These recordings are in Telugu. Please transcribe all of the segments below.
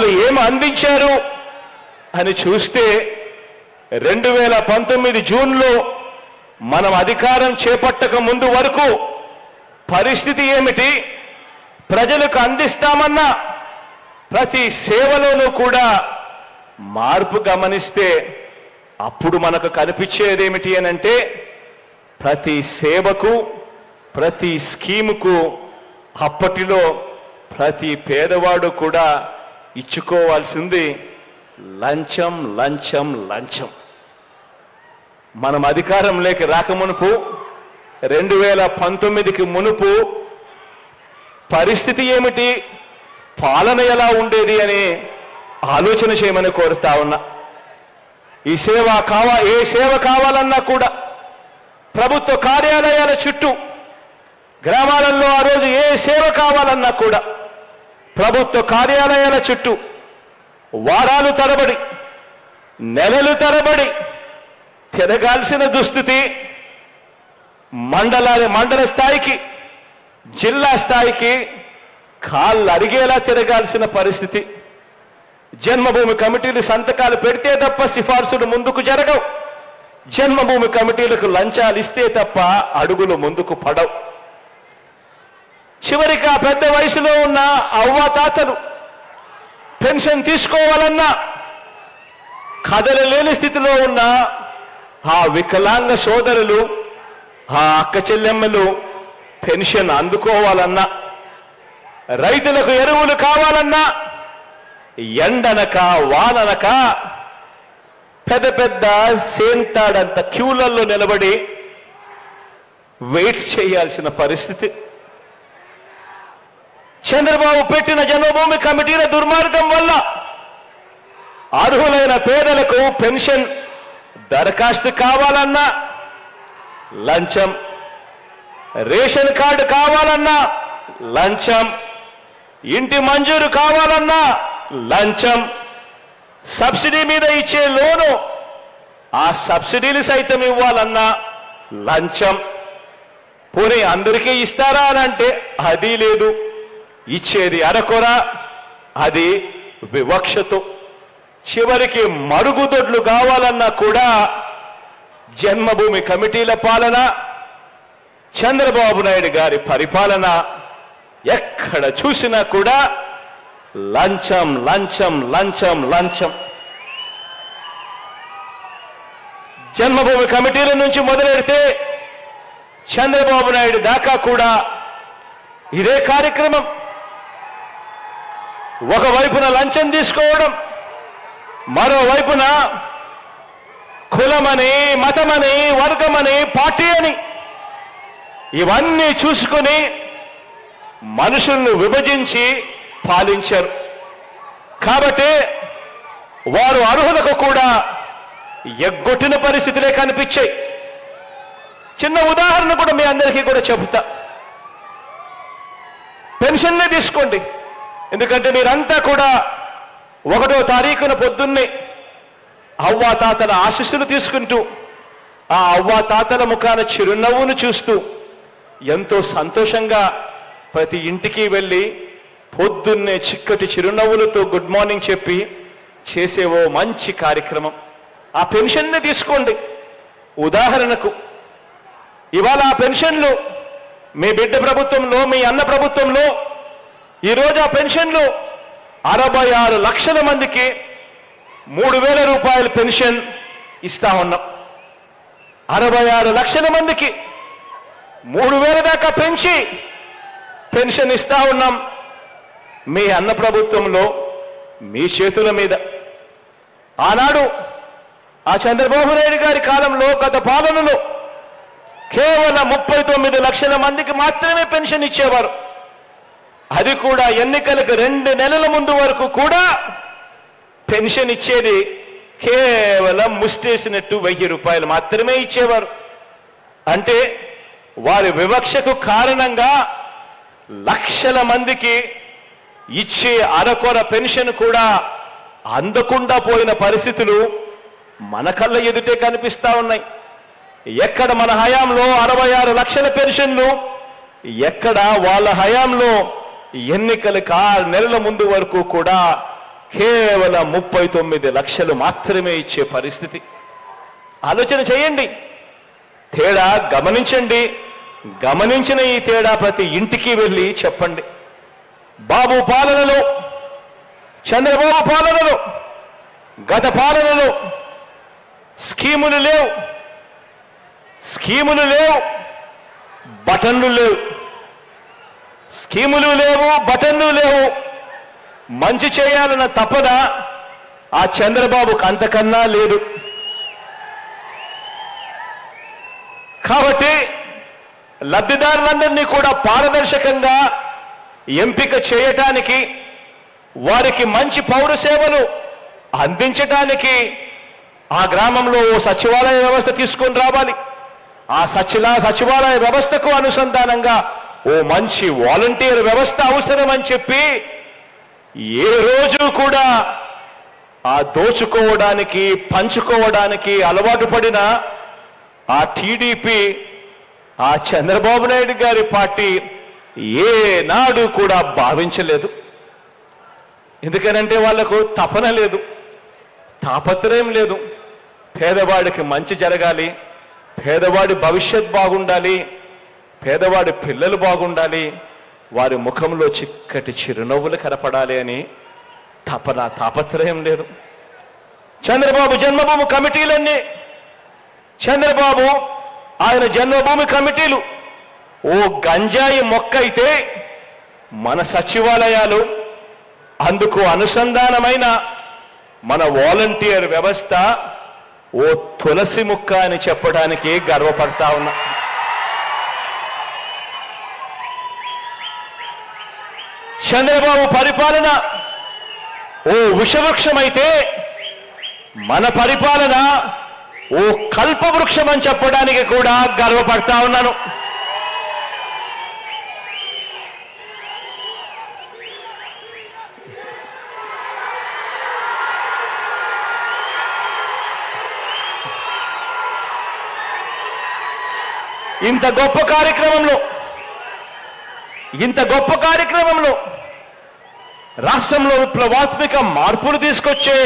వాళ్ళు ఏమి అందించారు అని చూస్తే 2019 జూన్లో మనం అధికారం చేపట్టక ముందు వరకు పరిస్థితి ఏమిటి, ప్రజలకు అందిస్తామన్న ప్రతి సేవలోనూ కూడా మార్పు గమనిస్తే అప్పుడు మనకు కనిపించేదేమిటి అనంటే ప్రతి సేవకు ప్రతి స్కీముకు అప్పటిలో ప్రతి పేదవాడు కూడా ఇచ్చుకోవాల్సింది లంచం లంచం లంచం. మనం అధికారంలోకి రాకమునుపు 2019కి మునుపు పరిస్థితి ఏమిటి, పాలన ఎలా ఉండేది అని ఆలోచన చేయమని కోరుతా ఉన్నా. ఏ సేవ కావాలన్నా కూడా ప్రభుత్వ కార్యాలయాల చుట్టూ, గ్రామాలలో ఆ రోజు ఏ సేవ కావాలన్నా కూడా ప్రభుత్వ కార్యాలయాల చుట్టూ వారాలు తరబడి నెలలు తరబడి తిరగాల్సిన దుస్థితి, మండల స్థాయికి జిల్లా స్థాయికి కాళ్ళు అరిగేలా తిరగాల్సిన పరిస్థితి. జన్మభూమి కమిటీలు సంతకాలు పెడితే తప్ప సిఫార్సులు ముందుకు జరగవు. జన్మభూమి కమిటీలకు లంచాలు ఇస్తే తప్ప అడుగులు ముందుకు పడవు. చివరికి ఆ పెద్ద వయసులో ఉన్న అవ్వాతాతలు పెన్షన్ తీసుకోవాలన్నా కదలలేని స్థితిలో ఉన్న ఆ వికలాంగ సోదరులు, ఆ అక్క చెల్లెమ్మలు పెన్షన్ అందుకోవాలన్నా, రైతులకు ఎరువులు కావాలన్నా ఎండనక వాననక పెద్ద పెద్ద సేంతాడంత క్యూలలో నిలబడి వెయిట్ చేయాల్సిన పరిస్థితి. చంద్రబాబు పెట్టిన జన్మభూమి కమిటీల దుర్మార్గం వల్ల అర్హులైన పేదలకు పెన్షన్ దరఖాస్తు కావాలన్నా లంచం, రేషన్ కార్డు కావాలన్నా లంచం, ఇంటి మంజూరు కావాలన్నా లంచం, సబ్సిడీ మీద ఇచ్చే లోను ఆ సబ్సిడీలు సైతం ఇవ్వాలన్నా లంచం. పోనీ అందరికీ ఇస్తారా అని అంటే అది లేదు. ఇచ్చేది అరకొర, అది వివక్షతో. చివరికి మరుగుదొడ్లు కావాలన్నా కూడా జన్మభూమి కమిటీల పాలన, చంద్రబాబు నాయుడు గారి పరిపాలన ఎక్కడ చూసినా కూడా లంచం లంచం లంచం లంచం. జన్మభూమి కమిటీల నుంచి మొదలెడితే చంద్రబాబు నాయుడు దాకా కూడా ఇదే కార్యక్రమం. ఒకవైపున లంచం తీసుకోవడం, మరోవైపున కులమని, మతమని, వర్గమని, పార్టీ అని ఇవన్నీ చూసుకొని మనుషులను విభజించి పాలించారు. కాబట్టి వారు అర్హులకు కూడా ఎగ్గొట్టిన పరిస్థితులే కనిపించాయి. చిన్న ఉదాహరణ కూడా మీ అందరికీ కూడా చెబుతా. పెన్షన్నే తీసుకోండి. ఎందుకంటే మీరంతా కూడా 1వ తారీఖున పొద్దున్నే అవ్వాతాతల ఆశీస్సులు తీసుకుంటూ, ఆ అవ్వాతాతల ముఖాన చిరునవ్వును చూస్తూ ఎంతో సంతోషంగా ప్రతి ఇంటికి వెళ్ళి పొద్దున్నే చిక్కటి చిరునవ్వులతో గుడ్ మార్నింగ్ చెప్పి చేసే ఓ మంచి కార్యక్రమం. ఆ పెన్షన్నే తీసుకోండి. ఉదాహరణకు ఇవాళ ఆ పెన్షన్లు మీ బిడ్డ ప్రభుత్వంలో, మీ అన్న ప్రభుత్వంలో ఈరోజు ఆ పెన్షన్లు 66 లక్షల మందికి 3,000 రూపాయల పెన్షన్ ఇస్తా ఉన్నాం. 66 లక్షల మందికి 3,000 దాకా పెంచి పెన్షన్ ఇస్తా ఉన్నాం. మీ అన్న ప్రభుత్వంలో మీ చేతుల మీద. ఆనాడు ఆ చంద్రబాబు నాయుడు గారి కాలంలో, గత పాలనలో కేవలం 39 లక్షల మందికి మాత్రమే పెన్షన్ ఇచ్చేవారు. అది కూడా ఎన్నికలకు 2 నెలల ముందు వరకు కూడా పెన్షన్ ఇచ్చేది కేవలం ముష్టేసినట్టు 1000 రూపాయలు మాత్రమే ఇచ్చేవారు. అంటే వారి వివక్షకు కారణంగా లక్షల మందికి ఇచ్చే అరకొర పెన్షన్ కూడా అందకుండా పోయిన పరిస్థితులు మన కళ్ళ ఎదుటే కనిపిస్తా ఉన్నాయి. ఎక్కడ మన హయాంలో 66 లక్షల పెన్షన్లు, ఎక్కడ వాళ్ళ హయాంలో ఎన్నికలకు 6 నెలల ముందు వరకు కూడా కేవలం 39 లక్షలు మాత్రమే ఇచ్చే పరిస్థితి. ఆలోచన చేయండి, తేడా గమనించండి. గమనించిన ఈ తేడా ప్రతి ఇంటికి వెళ్ళి చెప్పండి. బాబు పాలనలో, చంద్రబాబు పాలనలో, గత పాలనలో స్కీములు లేవు, బటన్లు లేవు. స్కీములు లేవు, బటన్లు లేవు. మంచి చేయాలన్న తపన ఆ చంద్రబాబుకు అంతకన్నా లేదు. కాబట్టి లబ్ధిదారులందరినీ కూడా పారదర్శకంగా ఎంపిక చేయటానికి, వారికి మంచి పౌర సేవలు అందించటానికి ఆ గ్రామంలో ఓ సచివాలయ వ్యవస్థ తీసుకొని రావాలి. ఆ సచివాలయ వ్యవస్థకు అనుసంధానంగా ఓ మంచి వాలంటీర్ వ్యవస్థ అవసరమని చెప్పి ఏ రోజు కూడా ఆ దోచుకోవడానికి, పంచుకోవడానికి అలవాటు పడిన ఆ టీడీపీ, ఆ చంద్రబాబు నాయుడు గారి పార్టీ ఏనాడు కూడా భావించలేదు. ఎందుకనంటే వాళ్లకు తపన లేదు, తాపత్రయం లేదు. పేదవాడికి మంచి జరగాలి, పేదవాడి భవిష్యత్ బాగుండాలి, పేదవాడి పిల్లలు బాగుండాలి, వారి ముఖంలో చిక్కటి చిరునవ్వులు కనపడాలి అని తపన, తాపత్రయం లేదు. చంద్రబాబు జన్మభూమి కమిటీలన్నీ, చంద్రబాబు ఆయన జన్మభూమి కమిటీలు ఓ గంజాయి మొక్క అయితే, మన సచివాలయాలు, అందుకు అనుసంధానమైన మన వాలంటీర్ వ్యవస్థ ఓ తులసి ముక్క అని చెప్పడానికి గర్వపడతా ఉన్నా. చంద్రబాబు పరిపాలన ఓ విషవృక్షమైతే, మన పరిపాలన ఓ కల్పవృక్షం అని చెప్పడానికి కూడా గర్వపడతా ఉన్నాను. ఇంత గొప్ప కార్యక్రమంలో రాష్ట్రంలో విప్లవాత్మక మార్పులు తీసుకొచ్చే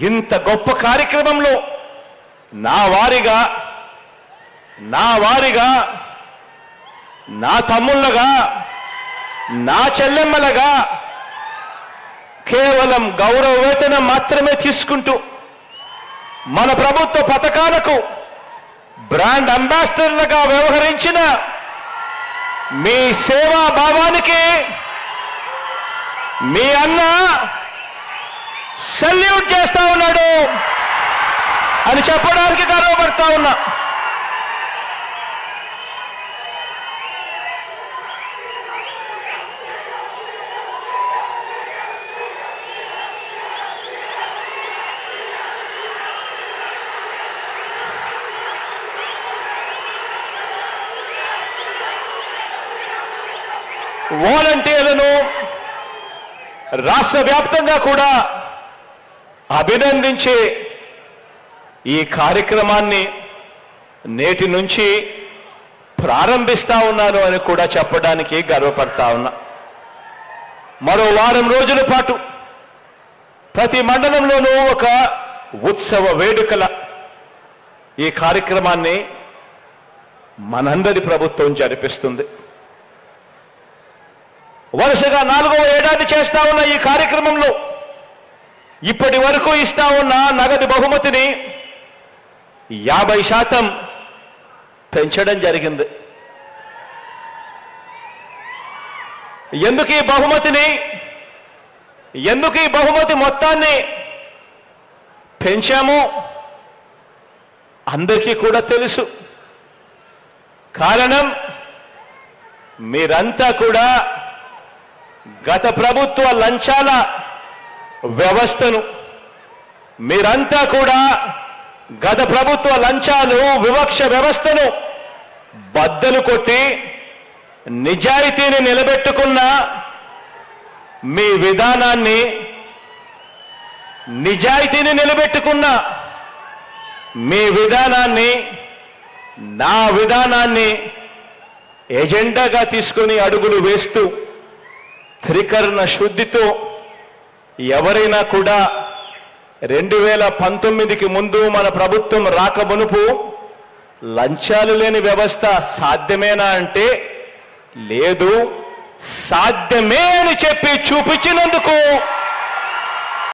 ఇంత గొప్ప కార్యక్రమంలో నా వారిగా, నా తమ్ముళ్ళగా, నా చెల్లెమ్మలగా కేవలం గౌరవ వేతనం మాత్రమే తీసుకుంటూ మన ప్రభుత్వ పథకాలకు బ్రాండ్ అంబాసిడర్లుగా వ్యవహరించిన మీ సేవా భావానికి మీ అన్న సెల్యూట్ చేస్తా ఉన్నాడు అని చెప్పడానికి గర్వపడతా ఉన్నా. వాలంటీర్లను రాష్ట్ర వ్యాప్తంగా కూడా అభినందించే ఈ కార్యక్రమాన్ని నేటి నుంచి ప్రారంభిస్తా ఉన్నాను అని కూడా చెప్పడానికి గర్వపడతా ఉన్నా. మరో వారం రోజుల పాటు ప్రతి మండలంలోనూ ఒక ఉత్సవ వేడుకల ఈ కార్యక్రమాన్ని మనందరి ప్రభుత్వం జరిపిస్తుంది. వరుసగా 4వ ఏడాది చేస్తా ఉన్న ఈ కార్యక్రమంలో ఇప్పటి వరకు ఇస్తా ఉన్న నగదు బహుమతిని 50% పెంచడం జరిగింది. ఎందుకు ఈ బహుమతి మొత్తాన్ని పెంచామో అందరికీ కూడా తెలుసు. కారణం, మీరంతా కూడా గత ప్రభుత్వ లంచాల వ్యవస్థను, మీరంతా కూడా గత ప్రభుత్వ లంచాలు, వివక్ష వ్యవస్థను బద్దలు కొట్టి నిజాయితీని నిలబెట్టుకున్న మీ విధానాన్ని, నా విధానాన్ని ఎజెండాగా తీసుకొని అడుగులు వేస్తూ త్రికరణ శుద్ధితో ఎవరైనా కూడా 2019కి ముందు మన ప్రభుత్వం రాకమునుపు లంచాలు లేని వ్యవస్థ సాధ్యమేనా అంటే లేదు, సాధ్యమే అని చెప్పి చూపించినందుకు